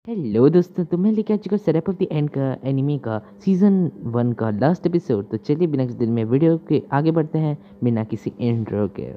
Hello दोस्तों, तो मैं लेके आ चुका हूँ सेरेप ऑफ द एंड का एनिमे का सीज़न 1 का लास्ट एपिसोड। तो चलिए बिना किसी देर में वीडियो के आगे बढ़ते हैं बिना किसी इंट्रो के।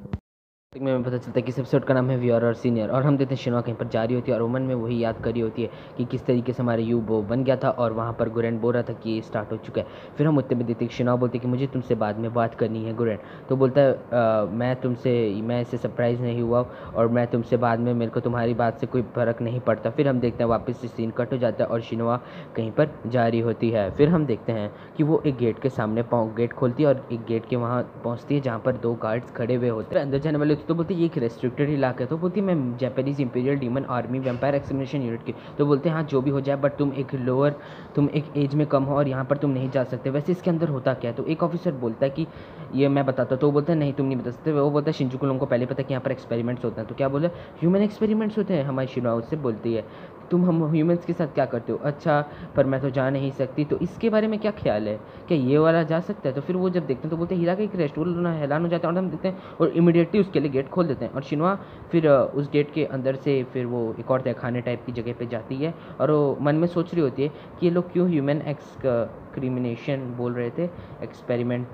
में हमें पता चलता है कि इस एपिसोड का नाम है वीआर और सीनियर, और हम देखते हैं शिनवा कहीं पर जा रही होती है और मन में वही याद कर रही होती है कि किस तरीके से हमारे यूबो बन गया था और वहाँ पर गुरेन बोल रहा था कि ये स्टार्ट हो चुका है। फिर हम उतने में देखते हैं कि शिनवा बोलती है कि मुझे तुमसे बाद में बात करनी है गुरेन। तो बोलता है मैं इससे सरप्राइज़ नहीं हुआ और मैं तुमसे बाद में, मेरे को तुम्हारी बात से कोई फ़र्क नहीं पड़ता। फिर हम देखते हैं वापस से सीन कट हो जाता है और शिनवा कहीं पर जा रही होती है। फिर हम देखते हैं कि वो एक गेट के सामने गेट खोलती है और एक गेट के वहाँ पहुँचती है जहाँ पर 2 गार्ड्स खड़े हुए होते हैं अंदर जाने वाले। तो बोलती है ये एक रेस्ट्रिक्टेड इलाका है। तो बोलती है मैं Japanese imperial demon army vampire examination unit की। तो बोलते हैं हाँ जो भी हो जाए, बट तुम एक एज में कम हो और यहाँ पर तुम नहीं जा सकते। वैसे इसके अंदर होता क्या है? तो एक ऑफिसर बोलता है कि ये मैं बताता हूँ। तो वो बोलता है नहीं तुम नहीं बता सकते। वो बोलता है शिंजुकु लोगों को पहले पता है कि यहाँ पर एक्सपेरिमेंट्स होते हैं। तो क्या बोले? ह्यूमन एक्सपेरिमेंट्स होते हैं। हमारी शिनवा उससे बोलती है तुम हम ह्यूमंस के साथ क्या करते हो? अच्छा, पर मैं तो जा नहीं सकती। तो इसके बारे में क्या ख्याल है, क्या ये वाला जा सकता है? तो फिर वो जब देखते हैं तो बोलते हैं हीरा का एक रेस्टोरेंट हैरान हो जाता है और हम देखते हैं और इमीडिएटली उसके लिए गेट खोल देते हैं। और शिनवा फिर उस गेट के अंदर से फिर वो एक और तहखाने टाइप की जगह पे जाती है और वो मन में सोच रही होती है कि ये लोग क्यों ह्यूमन एक्सक्रीमिनेशन बोल रहे थे, एक्सपेरिमेंट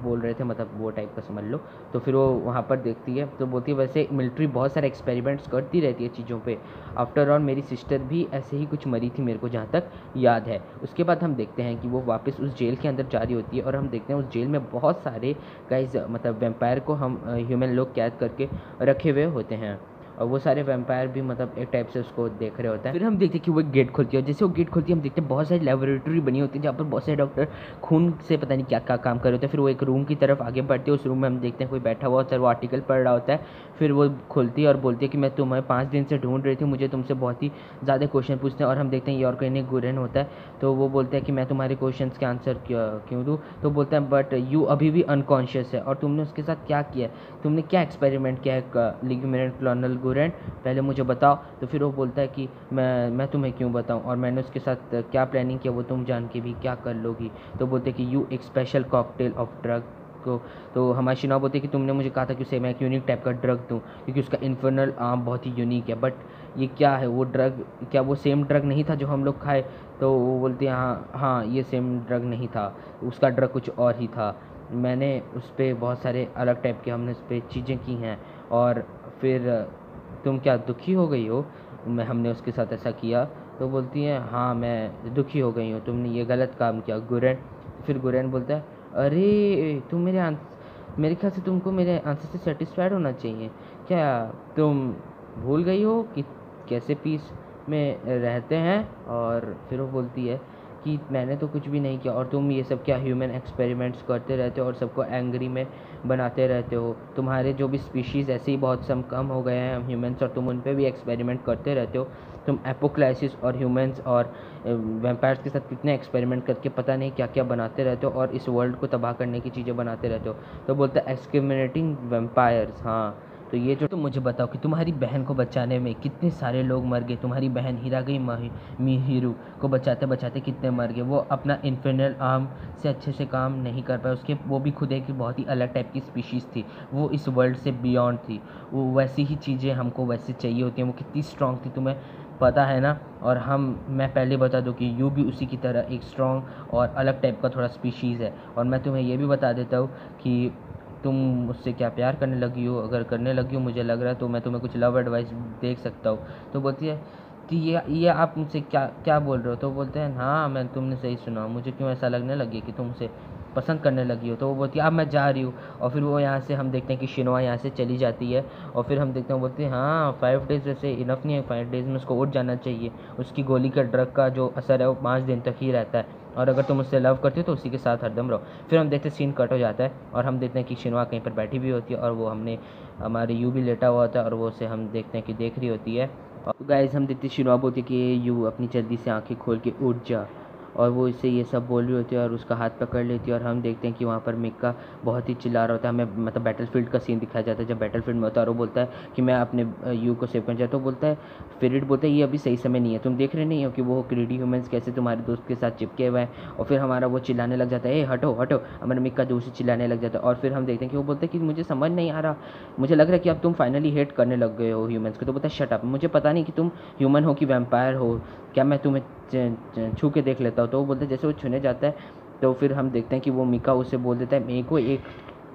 बोल रहे थे, मतलब वो टाइप का समझ लो। तो फिर वो वहाँ पर देखती है तो बोलती है वैसे मिलिट्री बहुत सारे एक्सपेरिमेंट्स करती रहती है चीज़ों पे। आफ्टर ऑल मेरी सिस्टर भी ऐसे ही कुछ मरी थी, मेरे को जहाँ तक याद है। उसके बाद हम देखते हैं कि वो वापस उस जेल के अंदर जा रही होती है और हम देखते हैं उस जेल में बहुत सारे गाइज, मतलब वेम्पायर को हम ह्यूमन लोग कैद करके रखे हुए होते हैं और वो सारे वैम्पायर भी मतलब एक टाइप से उसको देख रहे होते हैं। फिर हम देखते हैं कि वो एक गेट खोलती है और जैसे वो गेट खोलती है हम देखते हैं बहुत सारी लेबोरेटरी बनी होती है जहाँ पर बहुत सारे डॉक्टर खून से पता नहीं क्या क्या काम कर रहे होते हैं। फिर वो एक रूम की तरफ आगे बढ़ते हैं, उस रूम में हम देखते हैं कोई बैठा हुआ होता है, वो आर्टिकल पढ़ रहा होता है। फिर वो खोलती है और बोलती है कि मैं तुम्हें 5 दिन से ढूंढ रही थी, मुझे तुमसे बहुत ही ज़्यादा क्वेश्चन पूछते हैं। और हम देखते हैं ये और कोई गुरेन होता है। तो वो बोलता है कि मैं तुम्हारे क्वेश्चन के आंसर क्यों दूँ? तो बोलता है बट यू अभी भी अनकॉन्शियस है और तुमने उसके साथ क्या किया है, तुमने क्या एक्सपेरिमेंट किया है लिग्यूमेंट क्लोनल गुरेन, पहले मुझे बताओ। तो फिर वो बोलता है कि मैं तुम्हें क्यों बताऊं और मैंने उसके साथ क्या प्लानिंग किया वो तुम जान के भी क्या कर लोगी? तो बोलते हैं कि यू एक स्पेशल कॉकटेल ऑफ ड्रग को। तो हमारी शिना बोलती है कि तुमने मुझे कहा था कि उसे मैं एक यूनिक टाइप का ड्रग दूं क्योंकि उसका इन्फर्नल आर्म बहुत ही यूनिक है, बट ये क्या है वो ड्रग? क्या वो सेम ड्रग नहीं था जो हम लोग खाए? तो वो बोलती है हाँ हाँ ये सेम ड्रग नहीं था, उसका ड्रग कुछ और ही था। मैंने उस पर बहुत सारे अलग टाइप के हमने उस पर चीज़ें की हैं। और फिर तुम क्या दुखी हो गई हो मैं हमने उसके साथ ऐसा किया? तो बोलती है हाँ मैं दुखी हो गई हूँ, तुमने ये गलत काम किया गुरेन। फिर गुरेन बोलता है अरे तुम मेरे ख्याल से तुमको मेरे आंसर से सेटिस्फाइड होना चाहिए। क्या तुम भूल गई हो कि कैसे पीस में रहते हैं? और फिर वो बोलती है कि मैंने तो कुछ भी नहीं किया और तुम ये सब क्या ह्यूमन एक्सपेरिमेंट्स करते रहते हो और सबको एंग्री में बनाते रहते हो। तुम्हारे जो भी स्पीशीज़ ऐसे ही बहुत सम कम हो गए हैं ह्यूमंस और तुम उन पे भी एक्सपेरिमेंट करते रहते हो। तुम एपोक्लाइसिस और ह्यूमंस और वैम्पायर्स के साथ कितने एक्सपेरिमेंट करके पता नहीं क्या क्या बनाते रहते हो और इस वर्ल्ड को तबाह करने की चीज़ें बनाते रहते हो। तो बोलता है एक्सक्रीमिनेटिंग वैम्पायर्स। हाँ तो ये जो, तुम मुझे बताओ कि तुम्हारी बहन को बचाने में कितने सारे लोग मर गए। तुम्हारी बहन हिरागई मिहिरू को बचाते बचाते कितने मर गए। वो अपना इन्फिनल आर्म से अच्छे से काम नहीं कर पाए, उसके वो भी खुद एक बहुत ही अलग टाइप की स्पीशीज़ थी, वो इस वर्ल्ड से बियॉन्ड थी। वो वैसी ही चीज़ें हमको वैसे चाहिए होती हैं। वो कितनी स्ट्रॉन्ग थी तुम्हें पता है ना? और मैं पहले बता दूं कि यू भी उसी की तरह एक स्ट्रॉन्ग और अलग टाइप का थोड़ा स्पीशीज़ है। और मैं तुम्हें ये भी बता देता हूँ कि तुम मुझसे क्या प्यार करने लगी हो? अगर करने लगी हो मुझे लग रहा है तो मैं तुम्हें कुछ लव एडवाइस देख सकता हूँ। तो बोलती है कि ये आप मुझसे क्या क्या बोल रहे हो? तो बोलते हैं हाँ मैं तुमने सही सुना, मुझे क्यों ऐसा लगने लगी कि तुम मुझसे पसंद करने लगी हो। तो वो बोलती है अब मैं जा रही हूँ। और फिर वो यहाँ से हम देखते हैं कि शिनवा यहाँ से चली जाती है और फिर हम देखते हैं बोलते हैं हाँ 5 डेज़ वैसे इनफ नहीं है, 5 डेज़ में उसको उठ जाना चाहिए। उसकी गोली का ड्रग का जो असर है वो 5 दिन तक ही रहता है और अगर तुम उससे लव करते हो तो उसी के साथ हरदम रहो। फिर हम देखते हैं सीन कट हो जाता है और हम देखते हैं कि शिनवा कहीं पर बैठी भी होती है और वो हमारे यू भी लेटा हुआ होता है और वो उसे हम देखते हैं कि देख रही होती है। और गाइस हम देखते शिनवा बोलती है कि यू अपनी जल्दी से आंखें खोल के उठ जा। और वो इससे ये सब बोल रही होती है और उसका हाथ पकड़ लेती है। और हम देखते हैं कि वहाँ पर मिक्का बहुत ही चिल्ला रहा होता है। हमें मतलब बैटलफील्ड का सीन दिखाया जाता है जब बैटलफील्ड में होता है और वो बोलता है कि मैं अपने यू को सेव करना चाहता हूँ। बोलता है फेरिड बोलता है ये अभी सही समय नहीं है, तुम देख रहे नहीं हो कि वो ग्रीडी ह्यूमंस कैसे तुम्हारे दोस्त के साथ चिपके हुए हैं। और फिर हमारा वो चिल्लाने लग जाता है ए हटो हटो, हमारा मिक्का जोर से चिल्लाने लग जाता है। और फिर हम देखते हैं कि वो बोलते हैं कि मुझे समझ नहीं आ रहा, मुझे लग रहा है कि अब तुम फाइनली हेट करने लग गए हो ह्यूमंस को। तो बोलता है शट अप, मुझे पता नहीं कि तुम ह्यूमन हो कि वैम्पायर हो, क्या मैं तुम्हें छू के देख लेता हूँ। तो वो बोलते हैं जैसे वो छूने जाता है तो फिर हम देखते हैं कि वो मिक्का उससे बोल देता है मेरे को एक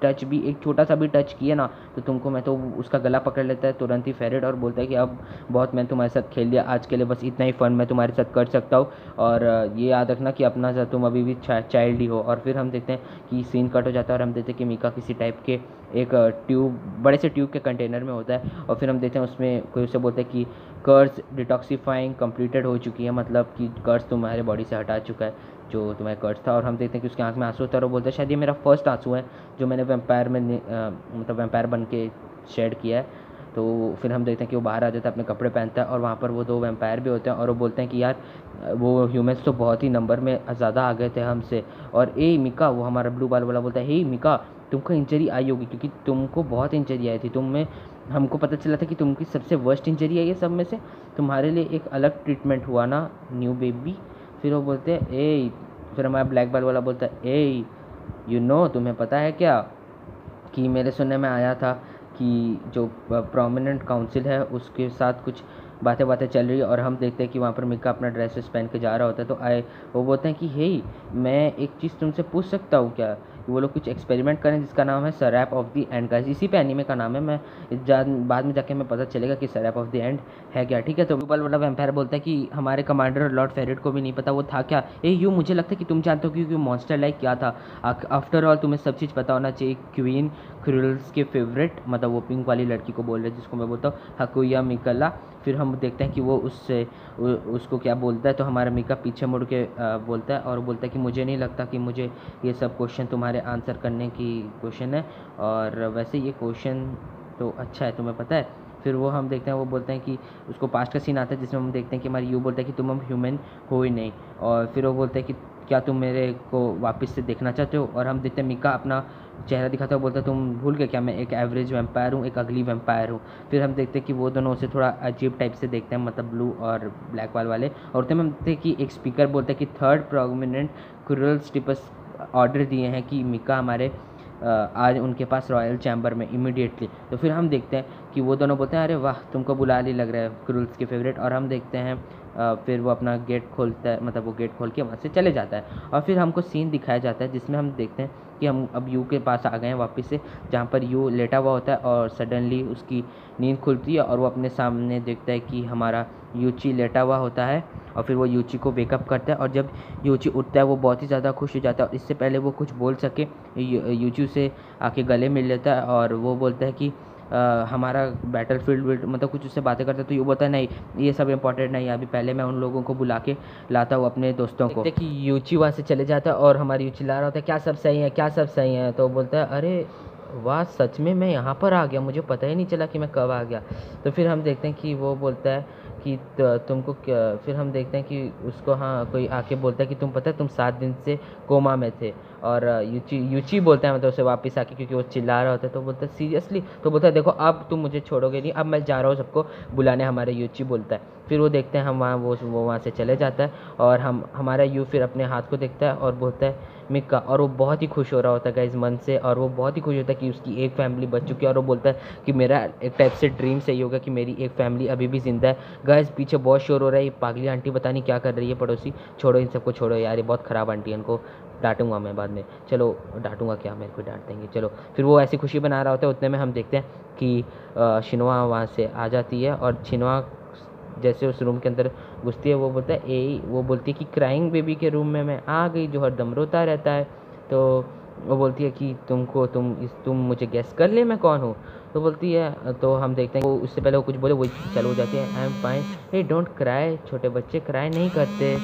टच भी, एक छोटा सा भी टच किया ना तो तुमको मैं, तो उसका गला पकड़ लेता है तुरंत ही फेरिड और बोलता है कि अब बहुत मैंने तुम्हारे साथ खेल लिया, आज के लिए बस इतना ही फ़न मैं तुम्हारे साथ कर सकता हूँ और ये याद रखना कि अपना सा तुम अभी भी चाइल्ड ही हो। और फिर हम देखते हैं कि सीन कट हो जाता है और हम देखते हैं कि मिक्का किसी टाइप के एक ट्यूब, बड़े से ट्यूब के कंटेनर में होता है। और फिर हम देखते हैं उसमें कोई उसे बोलता है कि कर्स डिटॉक्सीफाइंग कंप्लीटेड हो चुकी है, मतलब कि कर्स तुम्हारे बॉडी से हटा चुका है जो तुम्हारा कर्स था। और हम देखते हैं कि उसकी आंख में आंसू होता है और वो बोलता है शायद ये मेरा फर्स्ट आंसू है जो मैंने वैम्पायर में मतलब वैम्पायर बन के शेड किया है। तो फिर हम देखते हैं कि वो बाहर आ जाता है, अपने कपड़े पहनता है और वहाँ पर वो दो वैम्पायर भी होते हैं और वो बोलते हैं कि यार वो ह्यूमंस तो बहुत ही नंबर में ज़्यादा आ गए थे हमसे। और ए मिका, वो हमारा ब्लू बाल वाला बोलता है हे मिका तुमको इंजरी आई होगी क्योंकि तुमको बहुत इंजरी आई थी, तुम में हमको पता चला था कि तुमकी सबसे वर्स्ट इंजरी है ये सब में से, तुम्हारे लिए एक अलग ट्रीटमेंट हुआ ना न्यू बेबी। फिर वो बोलते हैं ए, फिर हमारा ब्लैक बाल वाला बोलता है ए तुम्हें पता है क्या कि मेरे सुनने में आया था कि जो प्रोमिनेंट काउंसिल है उसके साथ कुछ बातें बातें चल रही है। और हम देखते हैं कि वहाँ पर मिक्का अपना ड्रेसेस पहन के जा रहा होता है तो आए वो बोलते हैं कि हे मैं एक चीज़ तुमसे पूछ सकता हूँ क्या, वो लोग कुछ एक्सपेरिमेंट करें जिसका नाम है सरैप ऑफ द एंड का, इसी पे एनीमे का नाम है। मैं बाद में जाके हमें पता चलेगा कि सरैप ऑफ द एंड है क्या, ठीक है। तो ग्लोबल वाला वैम्पायर बोलता है कि हमारे कमांडर लॉर्ड फेरिड को भी नहीं पता वो था क्या। मुझे लगता है कि तुम जानते हो क्योंकि मॉन्स्टर लाइक क्या था, आफ्टर ऑल तुम्हें सब चीज़ पता होना चाहिए। क्वीन क्रिल्स के फेवरेट, मतलब वो पिंक वाली लड़की को बोल रहे हैं जिसको मैं बोलता हूँ हकुया मिकला। फिर हम देखते हैं कि वो उसको क्या बोलता है तो हमारा मिका पीछे मुड़ के बोलता है और बोलता है कि मुझे नहीं लगता कि मुझे ये सब क्वेश्चन तुम्हारे आंसर करने की क्वेश्चन है, और वैसे ये क्वेश्चन तो अच्छा है तुम्हें पता है। फिर वो हम देखते हैं वो बोलते हैं कि उसको पास्ट का सीन आता है जिसमें हम देखते हैं कि हमारी यू बोलता है कि तुम अब ह्यूमन हो ही नहीं। और फिर वो बोलते हैं कि क्या तुम मेरे को वापस से देखना चाहते हो। और हम देखते हैं मिका अपना चेहरा दिखाता है, बोलता है तुम भूल गए क्या मैं एक एवरेज वैम्पायर हूँ, एक अगली वैम्पायर हूँ। फिर हम देखते हैं कि वो दोनों उसे थोड़ा अजीब टाइप से देखते हैं, मतलब ब्लू और ब्लैक वाल वाले। और उतने में हम देखते हैं कि एक स्पीकर बोलता है कि थर्ड प्रोमिनेंट क्रूरल स्टिपस ऑर्डर दिए हैं कि मिका हमारे आज उनके पास रॉयल चैम्बर में इमीडिएटली। तो फिर हम देखते हैं कि वो दोनों बोलते हैं अरे वाह तुमको बुला ली लग रहा है क्रूल्स के फेवरेट। और हम देखते हैं फिर वो अपना गेट खोलता है, मतलब वो गेट खोल के वहाँ से चले जाता है। और फिर हमको सीन दिखाया जाता है जिसमें हम देखते हैं कि हम अब यू के पास आ गए हैं वापस से, जहाँ पर यू लेटा हुआ होता है और सडनली उसकी नींद खुलती है और वो अपने सामने देखता है कि हमारा यूची लेटा हुआ होता है। और फिर वो यूची को वेकअप करता है और जब यूची उठता है वो बहुत ही ज़्यादा खुश हो जाता है। और इससे पहले वो कुछ बोल सके यूची से आके गले मिल लेता है और वो बोलता है कि हमारा बैटलफील्ड मतलब कुछ उससे बातें करता है। तो ये बोलता है नहीं ये सब इंपॉर्टेंट नहीं है, अभी पहले मैं उन लोगों को बुला के लाता हूँ अपने दोस्तों को। देखते कि यूची वहाँ से चले जाता है और हमारी यूची ला रहा होता है क्या सब सही है क्या सब सही है। तो बोलता है अरे वाह सच में मैं यहाँ पर आ गया, मुझे पता ही नहीं चला कि मैं कब आ गया। तो फिर हम देखते हैं कि वो बोलता है कि तुमको क्या, फिर हम देखते हैं कि उसको हाँ कोई आके बोलता है कि तुम पता है तुम 7 दिन से कोमा में थे। और यूची बोलता है मतलब उसे वापस आके क्योंकि वो चिल्ला रहा होता है। तो बोलता है सीरियसली, तो बोलता है देखो अब तुम मुझे छोड़ोगे नहीं, अब मैं जा रहा हूँ सबको बुलाने, हमारे यूची बोलता है। फिर वो देखते हैं हम वहाँ वो वहाँ से चले जाता है और हमारा यू फिर अपने हाथ को देखता है और बोलता है मिक्का, और वो बहुत ही खुश हो रहा होता है गाइस मन से, और वो बहुत ही खुश होता है कि उसकी एक फैमिली बच चुकी है। और वो बोलता है कि मेरा एक टाइप से ड्रीम सही होगा कि मेरी एक फैमिली अभी भी जिंदा है। गाइस पीछे बहुत शोर हो रहा है, ये पागली आंटी पता नहीं क्या कर रही है पड़ोसी, छोड़ो इन सबको छोड़ो यार, ये बहुत ख़राब आंटी है, इनको डांटूंगा मैं बाद में। चलो डांटूंगा क्या, मेरे को डांट देंगे। चलो फिर वो ऐसी खुशी बना रहा होता है, उतने में हम देखते हैं कि शिनवा वहाँ से आ जाती है और शिनवा जैसे उस रूम के अंदर घुसती है वो बोलता है वो बोलती है कि क्राइंग बेबी के रूम में मैं आ गई जो हरदम रोता रहता है। तो वो बोलती है कि तुम मुझे गेस कर ले मैं कौन हूँ। तो बोलती है, तो हम देखते हैं वो उससे पहले वो कुछ बोले वो चलो जाती है I am fine, hey don't cry, छोटे बच्चे क्राई नहीं करते।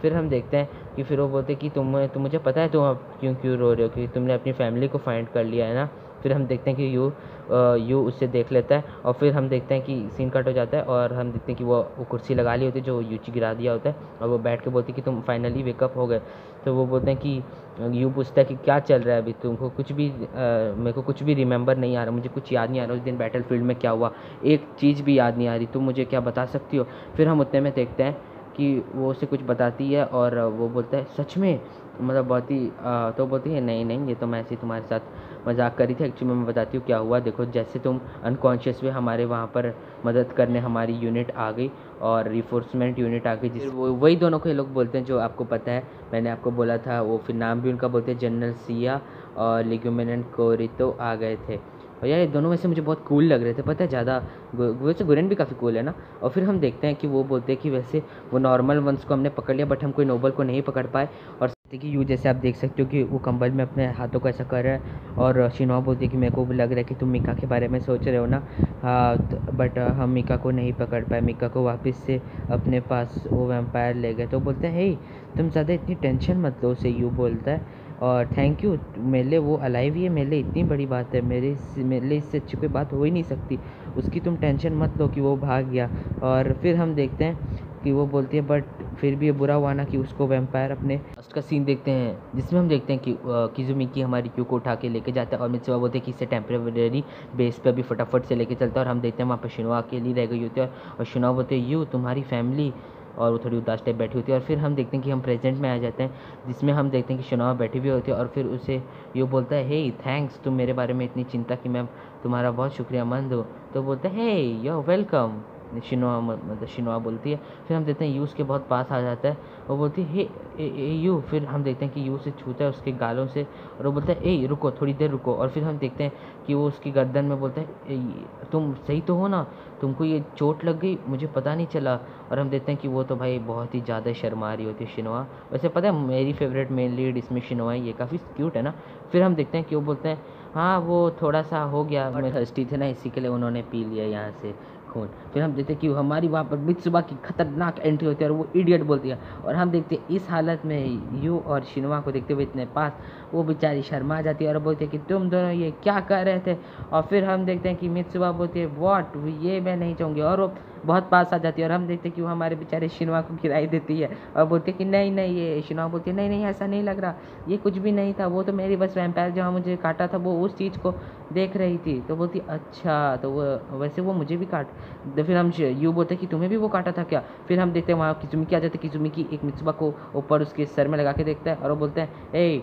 फिर हम देखते हैं कि फिर वो बोलते हैं कि तुम मुझे पता है तुम अब क्यों रो रहे हो, क्योंकि तुमने अपनी फैमिली को फाइंड कर लिया है ना। फिर हम देखते हैं कि यू उससे देख लेता है और फिर हम देखते हैं कि सीन कट हो जाता है और हम देखते हैं कि वो कुर्सी लगा ली होती है जो यूची गिरा दिया होता है और वो बैठ के बोलती है कि तुम फाइनली वेकअप हो गए। तो वो बोलते हैं कि यू पूछता है कि क्या चल रहा है अभी, तुमको कुछ भी मेरे को कुछ भी रिमेंबर नहीं आ रहा, मुझे कुछ याद नहीं आ रहा उस दिन बैटल फील्ड में क्या हुआ, एक चीज़ भी याद नहीं आ रही, तुम मुझे क्या बता सकती हो। फिर हम उतने में देखते हैं कि वो उसे कुछ बताती है और वो बोलता है सच में, मतलब बहुत ही तो बोलती है नहीं नहीं ये तो मैं ऐसे ही तुम्हारे साथ मजाक कर रही थी, एक्चुअली मैं बताती हूँ क्या हुआ, देखो जैसे तुम अनकॉन्शियस हुए हमारे वहाँ पर मदद करने हमारी यूनिट आ गई और रिफोर्समेंट यूनिट आ गई, जिस वो वही दोनों को ये लोग बोलते हैं जो आपको पता है, मैंने आपको बोला था, वो फिर नाम भी उनका बोलते हैं, जनरल सिया और लिग्यूमिनेंट कोरितो आ गए थे। और यार ये दोनों में से मुझे बहुत कूल लग रहे थे, पता है ज़्यादा, वैसे गुरेन भी काफ़ी कूल है ना। और फिर हम देखते हैं कि वो बोलते हैं कि वैसे वो नॉर्मल वंस को हमने पकड़ लिया बट हम कोई नोबल को नहीं पकड़ पाए। और देखिए यू जैसे आप देख सकते हो कि वो कंबल में अपने हाथों को ऐसा कर रहा है और शिनोआ बोलती है कि मेरे को भी लग रहा है कि तुम मिका के बारे में सोच रहे हो ना, हाँ बट हम मिका को नहीं पकड़ पाए, मिका को वापस से अपने पास वो वैम्पायर ले गए। तो बोलते हैं हे तुम ज़्यादा इतनी टेंशन मत लो, उसे यू बोलता है, और थैंक यू मेरे लिए वो अलाइव ही है, मेरे लिए इतनी बड़ी बात है, मेरे लिए इससे अच्छी कोई बात हो ही नहीं सकती, उसकी तुम टेंशन मत लो कि वो भाग गया। और फिर हम देखते हैं कि वो बोलती है बट फिर भी ये बुरा हुआ ना कि उसको वैम्पायर अपने लास्ट का सीन देखते हैं जिसमें हम देखते हैं कि किजुमिकी हमारी क्यू को उठा के लेके जाता है और मित्सुआ बोलते हैं कि इसे टेम्परेरी बेस पे अभी फटाफट से लेके चलता है। और हम देखते हैं वहाँ पर शिनोआ अकेली रह गई होती है और शिनोआ बोलते हैं यू तुम्हारी फैमिली, और वो थोड़ी उदास टाइप बैठी होती है। और फिर हम देखते हैं कि हम प्रेजेंट में आ जाते हैं जिसमें हम देखते हैं कि शिनोआ बैठी हुई होती है और फिर उसे यू बोलता है हे थैंक्स, तुम मेरे बारे में इतनी चिंता की, मैं तुम्हारा बहुत शुक्रियामंद हूँ। तो बोलते हैं हे यू वेलकम, शिनोआ मतलब शिनोआ बोलती है। फिर हम देखते हैं यू उसके बहुत पास आ जाता है, वो बोलती है हे यू, फिर हम देखते हैं कि यू उसे छूता है उसके गालों से और वो बोलता है ए रुको थोड़ी देर रुको। और फिर हम देखते हैं कि वो उसकी गर्दन में बोलता है तुम सही तो हो ना, तुमको ये चोट लग गई, मुझे पता नहीं चला। और हम देखते हैं कि वो तो भाई बहुत ही ज़्यादा शर्मा रही होती है शिनोआ। वैसे पता है मेरी फेवरेट मेन लीड इसमें शिनोआ है, ये काफ़ी क्यूट है ना। फिर हम देखते हैं कि वो बोलते हैं हाँ वो थोड़ा सा हो गया, मैं थर्स्टी थे ना इसी के लिए उन्होंने पी लिया यहाँ से खून। फिर हम देखते हैं कि हमारी वहाँ पर मित्सुबा की खतरनाक एंट्री होती है और वो इडियट बोलती है और हम देखते हैं इस हालत में यू और शिनोआ को देखते हुए इतने पास, वो बेचारी शर्मा जाती है और बोलती है कि तुम दोनों ये क्या कर रहे थे। और फिर हम देखते हैं कि मित्सुबा बोलती है व्हाट, ये मैं नहीं चाहूँगी, और वो बहुत पास आ जाती है और हम देखते हैं कि वो हमारे बेचारे शिनोआ को गिराई देती है और बोलते हैं कि नहीं नहीं, ये शिनोआ बोलती है नहीं नहीं ऐसा नहीं लग रहा, ये कुछ भी नहीं था, वो तो मेरी बस वैम्पायर जहाँ मुझे काटा था वो उस चीज़ को देख रही थी। तो बोलती अच्छा, तो वो वैसे वो मुझे भी काट, तो फिर हम यू बोलते कि तुम्हें भी वो काटा था क्या। फिर हम देखते हैं वहाँ किजुमिकी आ जाते हैं, किजुमिकी एक मित्सुबा को ऊपर उसके सर में लगा के देखता है और वो बोलते हैं ए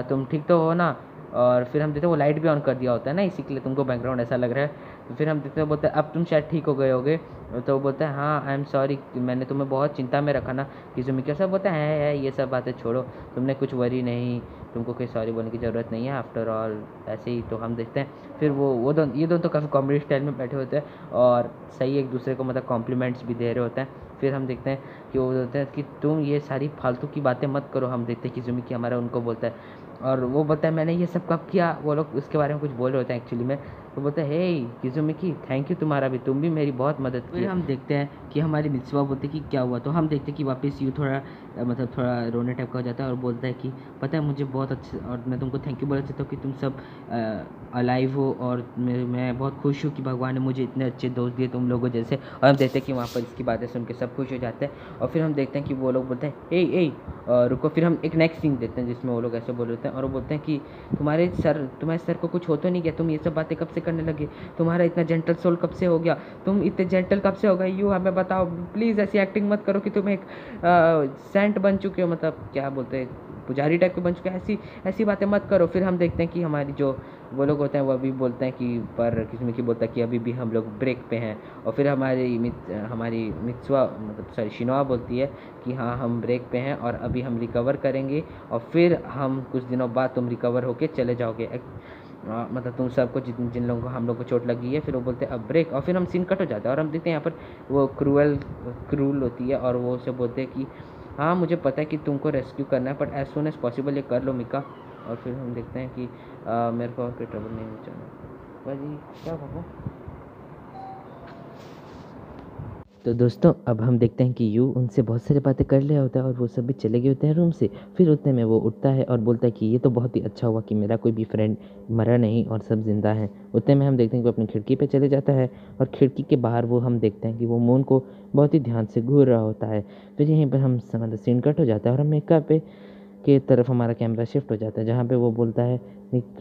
तुम ठीक तो हो ना। और फिर हम देखते हैं वो लाइट भी ऑन कर दिया होता है ना, इसी के लिए तुमको बैकग्राउंड ऐसा लग रहा है। तो फिर हम देखते हैं बोलते हैं अब तुम शायद ठीक हो गए होगे। तो वो बोलता है हाँ आई एम सॉरी, मैंने तुम्हें बहुत चिंता में रखा ना। किजुमिकी सब बोलता है ये सब बातें छोड़ो, तुमने कुछ वरी नहीं, तुमको कोई सॉरी बोलने की ज़रूरत नहीं है, आफ्टर ऑल ऐसे ही। तो हम देखते हैं फिर वो दोनों ये दोनों तो काफ़ी कॉमेडी स्टाइल में बैठे होते हैं और सही एक दूसरे को मतलब कॉम्प्लीमेंट्स भी दे रहे होते हैं। फिर हम देखते हैं कि वो बोलते हैं कि तुम ये सारी फालतू की बातें मत करो। हम देखते हैं कि किजुमिकी हमारा उनको बोलता है और वो बोलता है मैंने ये सब कब किया, वो लोग उसके बारे में कुछ बोल रहे होते हैं एक्चुअली में। तो बोलते हैं हे किजुमिकी थैंक यू तुम्हारा भी, तुम भी मेरी बहुत मदद की। फिर हम देखते हैं कि हमारी मित्सुबा बोलते हैं कि क्या हुआ। तो हम देखते हैं कि वापस यू थोड़ा मतलब थोड़ा रोने टाइप का हो जाता है और बोलता है कि पता है मुझे बहुत अच्छा, और मैं तुमको थैंक यू बोलना चाहता हूँ कि तुम सब अलाइव हो और मैं बहुत खुश हूँ कि भगवान ने मुझे इतने अच्छे दोस्त दिए तुम लोगों जैसे। और हम देखते हैं कि वहाँ पर इसकी बातें सुन के सब खुश हो जाते हैं। और फिर हम देखते हैं कि वो लोग बोलते हैं ए रुको। फिर हम एक नेक्स्ट सीन देखते हैं जिसमें वो लोग ऐसे बोल रहे होते हैं और वो बोलते हैं कि तुम्हारे सर को कुछ हो तो नहीं गया, तुम ये सब बातें कब से करने लगे, तुम्हारा इतना जेंटल सोल कब से हो गया, तुम इतने जेंटल कब से हो गए, यू हमें बताओ प्लीज़, ऐसी एक्टिंग मत करो कि तुम एक सेंट बन चुके हो, मतलब क्या बोलते हैं पुजारी टाइप के बन चुके हैं, ऐसी बातें मत करो। फिर हम देखते हैं कि हमारी जो वो लोग होते हैं वो अभी बोलते हैं कि पर किसी की बोलता है कि अभी भी हम लोग ब्रेक पे हैं। और फिर हमारी मित्सुआ मतलब सॉरी शिनोआ बोलती है कि हाँ हम ब्रेक पे हैं और अभी हम रिकवर करेंगे और फिर हम कुछ दिनों बाद तुम रिकवर होके चले जाओगे। मतलब तुम सबको जिन लोगों को हम लोग को चोट लगी है। फिर वो बोलते हैं अब ब्रेक, और फिर हम सीन कट हो जाता है और हम देखते हैं यहाँ पर वो क्रूल होती है और वो उसे बोलते हैं कि हाँ मुझे पता है कि तुमको रेस्क्यू करना है but as soon as possible ये कर लो मिका। और फिर हम देखते हैं कि मेरे को और कोई ट्रबल नहीं होना चाहिए। भाई क्या बाबू तो दोस्तों अब हम देखते हैं कि यू उनसे बहुत सारी बातें कर लिया होता है और वो सब भी चले गए होते हैं रूम से। फिर उतने में वो उठता है और बोलता है कि ये तो बहुत ही अच्छा हुआ कि मेरा कोई भी फ्रेंड मरा नहीं और सब ज़िंदा हैं। उतने में हम देखते हैं कि वो अपनी खिड़की पे चले जाता है और खिड़की के बाहर वो हम देखते हैं कि वो मून को बहुत ही ध्यान से घूर रहा होता है। फिर यहीं पर हम मतलब सीन कट हो जाता है और हम मिक्का पे के तरफ हमारा कैमरा शिफ्ट हो जाता है, जहाँ पे वो बोलता है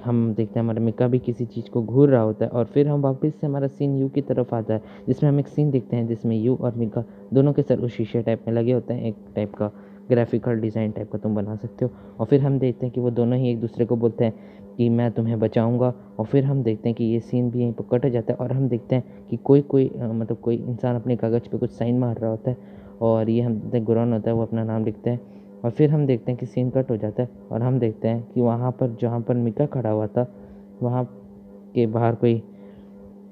हम देखते हैं हमारा मिक्का भी किसी चीज़ को घूर रहा होता है। और फिर हम वापस से हमारा सीन यू की तरफ आता है, जिसमें हम एक सीन देखते हैं जिसमें यू और मिक्का दोनों के सर उस शीशे टाइप में लगे होते हैं, एक टाइप का ग्राफिकल डिज़ाइन टाइप का तुम बना सकते हो। और फिर हम देखते हैं कि वो दोनों ही एक दूसरे को बोलते हैं कि मैं तुम्हें बचाऊंगा। और फिर हम देखते हैं कि ये सीन भी यहीं पर कट जाता है और हम देखते हैं कि मतलब कोई इंसान अपने कागज़ पे कुछ साइन मार रहा होता है और ये हम देखते हैं गुरॉन होता है, वो अपना नाम लिखते हैं। और फिर हम देखते हैं कि सीन कट हो जाता है और हम देखते हैं कि वहाँ पर जहाँ पर मिका खड़ा हुआ था वहाँ के बाहर कोई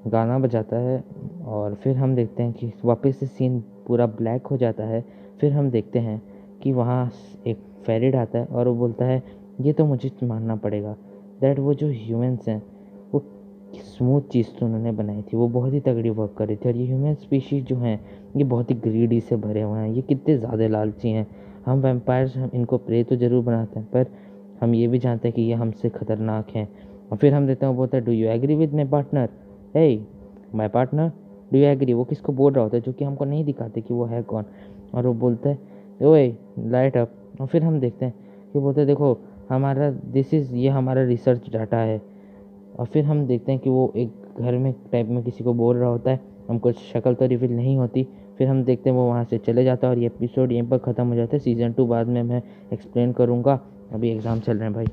गाना बजाता है। और फिर हम देखते हैं कि वापस से सीन पूरा ब्लैक हो जाता है। फिर हम देखते हैं कि वहाँ एक फेरिड आता है और वो बोलता है ये तो मुझे मानना पड़ेगा दैट वो जो ह्यूमंस हैं वो स्मूथ चीज़ तो उन्होंने बनाई थी, वो बहुत ही तगड़ी वर्क कर रही थी। और ये ह्यूमन स्पीशीज़ जो हैं ये बहुत ही ग्रीडी से भरे हुए हैं, ये कितने ज़्यादा लालची हैं। हम वैम्पायर्स हम इनको प्रे तो ज़रूर बनाते हैं पर हम ये भी जानते हैं कि ये हमसे ख़तरनाक हैं। और फिर हम देखते हैं वो बोलता है do you agree with my partner, hey my partner do you agree. वो किसको बोल रहा होता है जो कि हमको नहीं दिखाते कि वो है कौन। और वो बोलता है ओए लाइट अप। और फिर हम देखते हैं कि बोलते हैं देखो हमारा ये हमारा रिसर्च डाटा है। और फिर हम देखते हैं कि वो एक घर में टाइप में किसी को बोल रहा होता है, हमको शक्ल तो रिवील नहीं होती। फिर हम देखते हैं वो वहाँ से चले जाता है और ये एपिसोड यहीं पर ख़त्म हो जाता है। सीज़न 2 बाद में मैं एक्सप्लेन करूँगा, अभी एग्ज़ाम चल रहे हैं भाई।